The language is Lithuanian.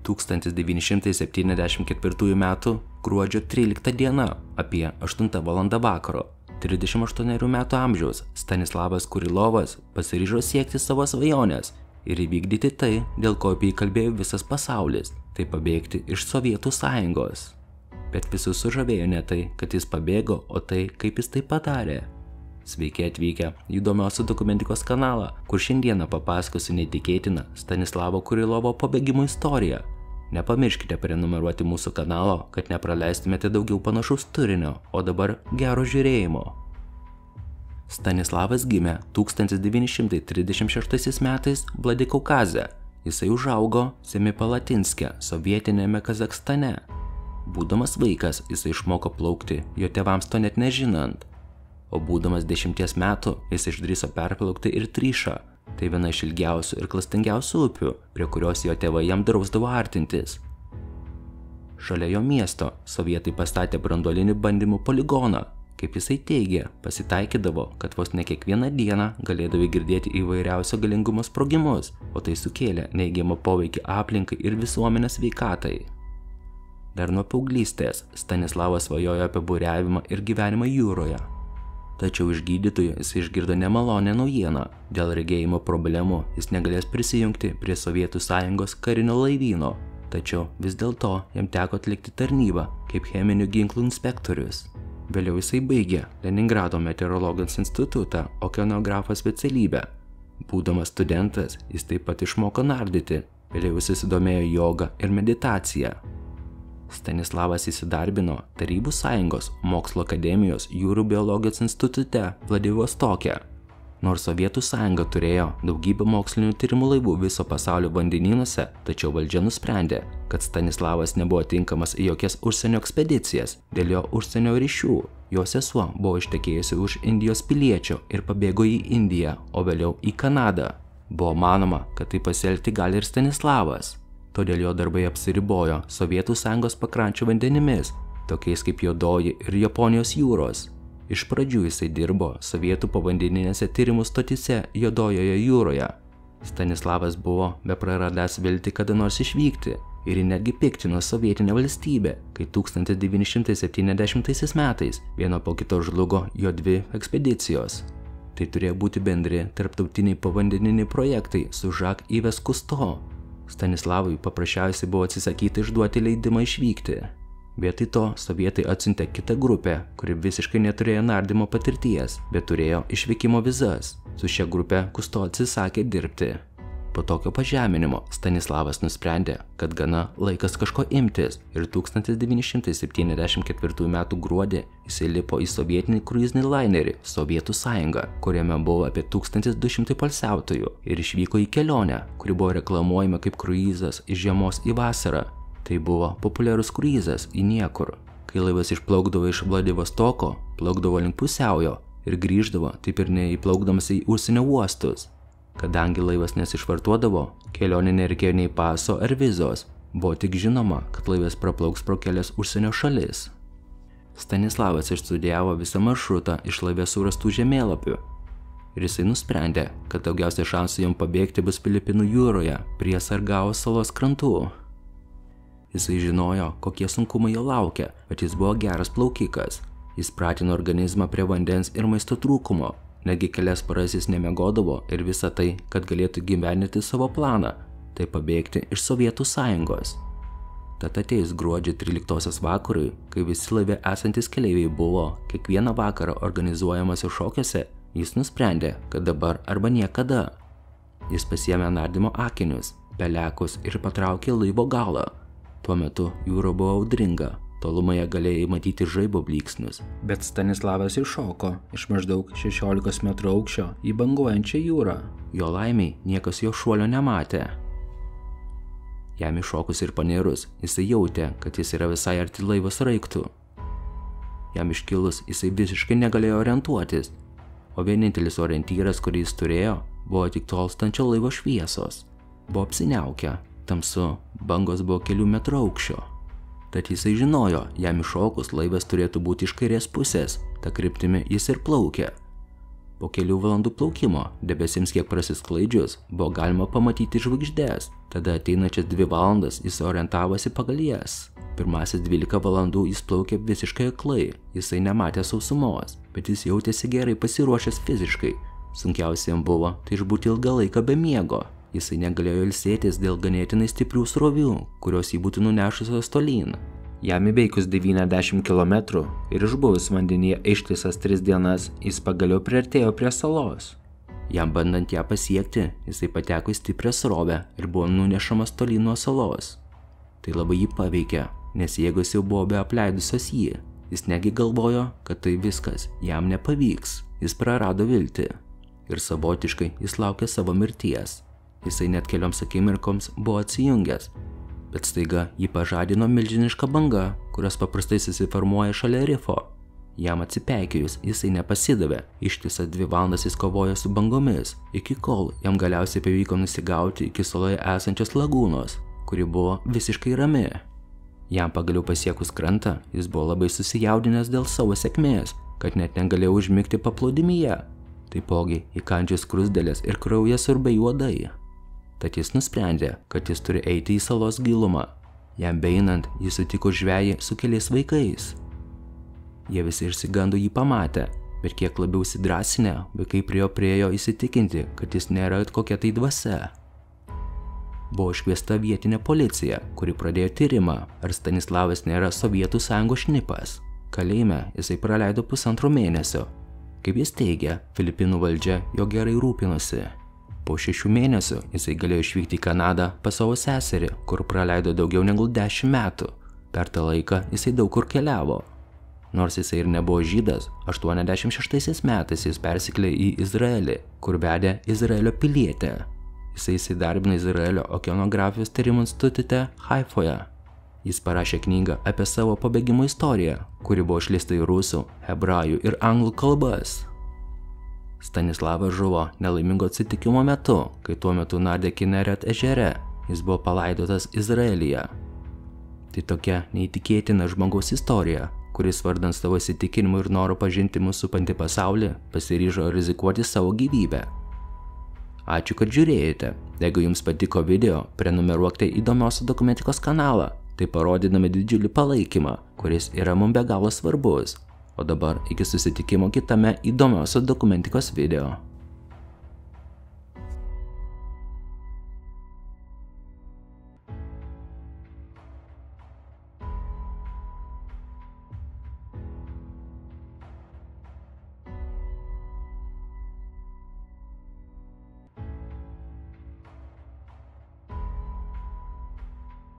1974 m. gruodžio 13 diena apie 8 val. Vakaro 38 metų amžiaus Stanislavas Kurilovas pasiryžo siekti savo svajonės ir įvykdyti tai, dėl ko apie jį kalbėjo visas pasaulis, tai pabėgti iš Sovietų Sąjungos. Bet visus sužavėjo ne tai, kad jis pabėgo, o tai, kaip jis tai padarė. Sveiki atvykę į įdomiausią dokumentikos kanalą, kur šiandieną papasakosiu neįtikėtiną Stanislavo Kurilovo pabėgimo istoriją. Nepamirškite prenumeruoti mūsų kanalo, kad nepraleistumėte daugiau panašaus turinio, o dabar gero žiūrėjimo. Stanislavas gimė 1936 metais Vladikaukaze. Jisai užaugo Semipalatinske, sovietinėme Kazachstane. Būdamas vaikas, jisai išmoko plaukti, jo tėvams to net nežinant. O būdamas 10 metų, jis išdrįso perplaukti ir Tryšą. Tai viena iš ilgiausių ir klastingiausių upių, prie kurios jo tėvai jam drausdavo artintis. Šalia jo miesto sovietai pastatė branduolinį bandymų poligoną. Kaip jisai teigė, pasitaikydavo, kad vos ne kiekvieną dieną galėdavo girdėti įvairiausio galingumo sprogimus, o tai sukėlė neigiamą poveikį aplinkai ir visuomenės sveikatai. Dar nuo paauglystės Stanislavas svajojo apie buriavimą ir gyvenimą jūroje. Tačiau iš gydytojų jis išgirdo nemalonę naujieną. Dėl regėjimo problemų jis negalės prisijungti prie Sovietų Sąjungos karinio laivyno, tačiau vis dėlto jam teko atlikti tarnybą kaip cheminių ginklų inspektorius. Vėliau jisai baigė Leningrado meteorologijos institutą okeanografo specialybę. Būdamas studentas, jis taip pat išmoko nardyti, vėliau jis susidomėjo joga ir meditacija. Stanislavas įsidarbino Tarybų Sąjungos mokslo akademijos jūrų biologijos institute Vladivostoke. Nors Sovietų Sąjunga turėjo daugybę mokslinių tyrimų laivų viso pasaulio vandenynuose, tačiau valdžia nusprendė, kad Stanislavas nebuvo tinkamas į jokias užsienio ekspedicijas dėl jo užsienio ryšių. Jo sesuo buvo ištekėjusi už Indijos piliečio ir pabėgo į Indiją, o vėliau į Kanadą. Buvo manoma, kad tai pasielgti gali ir Stanislavas. Todėl jo darbai apsiribojo Sovietų Sąjungos pakrančių vandenimis, tokiais kaip Juodoji ir Japonijos jūros. Iš pradžių jisai dirbo sovietų povandeninėse tyrimų stotyse Juodojoje jūroje. Stanislavas buvo bepraradęs viltį kada nors išvykti ir jį netgi piktino sovietinė valstybė, kai 1970 metais vieno po kito žlugo jo 2 ekspedicijos. Tai turėjo būti bendri tarptautiniai povandeniniai projektai su Jacques Yves Cousteau. Stanislavui paprasčiausiai buvo atsisakyta išduoti leidimą išvykti. Vietoj to sovietai atsiuntė kitą grupę, kuri visiškai neturėjo nardymo patirties, bet turėjo išvykimo vizas. Su šia grupe Cousteau atsisakė dirbti. Po tokio pažeminimo Stanislavas nusprendė, kad gana laikas kažko imtis ir 1974 m. gruodį jisai lipo į sovietinį kruizinį lainerį Sovietų Sąjungą, kuriame buvo apie 1200 poilsiautojų ir išvyko į kelionę, kuri buvo reklamuojama kaip kruizas iš žiemos į vasarą. Tai buvo populiarus kruizas į niekur. Kai laivas išplaukdavo iš Vladivostoko, plaukdavo link pusiaujo ir grįždavo taip ir neįplaukdamas į užsienio uostus. Kadangi laivas nesišvartuodavo, kelionė nereikėjo nei paso ar vizos, buvo tik žinoma, kad laivas praplauks pro kelias užsienio šalis. Stanislavas išstudijavo visą maršrutą iš laive surastų žemėlapių ir jisai nusprendė, kad daugiausiai šansų jam pabėgti bus Filipinų jūroje prie Sargaos salos krantų. Jisai žinojo, kokie sunkumai jo laukia, bet jis buvo geras plaukikas. Jis pratino organizmą prie vandens ir maisto trūkumo. Netgi kelias paras jis nemiegodavo ir visą tai, kad galėtų gyveninti savo planą, tai pabėgti iš Sovietų Sąjungos. Tad atėjus gruodžio 13 vakarui, kai visi laive esantis keleiviai buvo kiekvieną vakarą organizuojamose šokiuose, jis nusprendė, kad dabar arba niekada. Jis pasiėmė nardymo akinius, pelekus ir patraukė laivo galą. Tuo metu jūra buvo audringa. Tolumoje galėjai matyti žaibo blyksnius, bet Stanislavas iššoko iš maždaug 16 metrų aukščio į banguojančią jūrą. Jo laimiai niekas jo šuolio nematė. Jam iššokus ir panirus, jisai jautė, kad jis yra visai arti laivo sraigtų. Jam iškilus, jisai visiškai negalėjo orientuotis, o vienintelis orientyras, kurį jis turėjo, buvo tik tolstančio laivo šviesos. Buvo apsiniaukę, tamsu, bangos buvo kelių metrų aukščio. Tad jisai žinojo, jam iššokus laivas turėtų būti iš kairės pusės, ta kryptimi jis ir plaukė. Po kelių valandų plaukimo, debesims kiek prasisklaidžius, buvo galima pamatyti žvaigždės. Tada ateinančias 2 valandas jis orientavosi pagal jas. Pirmasis 12 valandų jis plaukė visiškai aklai, jisai nematė sausumos, bet jis jautėsi gerai pasiruošęs fiziškai. Sunkiausia jam buvo tai išbūti ilgą laiką be miego. Jisai negalėjo ilsėtis dėl ganėtinai stiprių srovių, kurios jį būtų nunešusios tolyn. Jam įveikus 90 km ir išbuvus vandenyje ištisas 3 dienas, jis pagaliau priartėjo prie salos. Jam bandant ją pasiekti, jisai pateko į stiprią srovę ir buvo nunešamas tolyn nuo salos. Tai labai jį paveikė, nes jėgos jau buvo be apleidusios jį. Jis negi galvojo, kad tai viskas, jam nepavyks, jis prarado viltį. Ir savotiškai jis laukė savo mirties. Jisai net kelioms akimirkoms buvo atsijungęs, bet staiga jį pažadino milžiniška banga, kurios paprastai susiformuoja šalia rifo. Jam atsipeikėjus, jisai nepasidavė, ištisas 2 valandas jis kovojo su bangomis, iki kol jam galiausiai pavyko nusigauti iki saloje esančios lagūnos, kuri buvo visiškai rami. Jam pagaliau pasiekus krantą, jis buvo labai susijaudinęs dėl savo sėkmės, kad net negalėjo užmigti paplūdimyje. Taipogi įkandžius skruzdėlės ir kraujas siurbė juodai. Tad jis nusprendė, kad jis turi eiti į salos gilumą. Jam beeinant, jis sutiko žvejį su keliais vaikais. Jie visi išsigando jį pamatę, bet kiek labiau įsidrasinę, vaikai priejo įsitikinti, kad jis nėra kokia tai dvasia. Buvo iškviesta vietinė policija, kuri pradėjo tyrimą, ar Stanislavas nėra Sovietų Sąjungos šnipas. Kalėjime jisai praleido 1,5 mėnesio. Kaip jis teigia, Filipinų valdžia jo gerai rūpinosi. Po 6 mėnesių jisai galėjo išvykti į Kanadą pas savo seserį, kur praleido daugiau negu 10 metų. Per tą laiką jisai daug kur keliavo. Nors jisai ir nebuvo žydas, 86 metais jis persikėlė į Izraelį, kur vedė Izraelio pilietę. Jisai įsidarbino Izraelio okeanografijos tyrimų institute Haifoje. Jis parašė knygą apie savo pabėgimo istoriją, kuri buvo išleista į rusų, hebrajų ir anglų kalbas. Stanislavas žuvo nelaimingo atsitikimo metu, kai tuo metu nardė Kineret ežere. Jis buvo palaidotas Izraelyje. Tai tokia neįtikėtina žmogaus istorija, kuris vardan savo įsitikinimų ir noro pažinti mūsų supantį pasaulį pasiryžo rizikuoti savo gyvybę. Ačiū, kad žiūrėjote. Jeigu jums patiko video, prenumeruokite Įdomiosios dokumentikos kanalą, tai parodydami didžiulį palaikymą, kuris yra mums be galo svarbus. O dabar iki susitikimo kitame Įdomiosios dokumentikos video.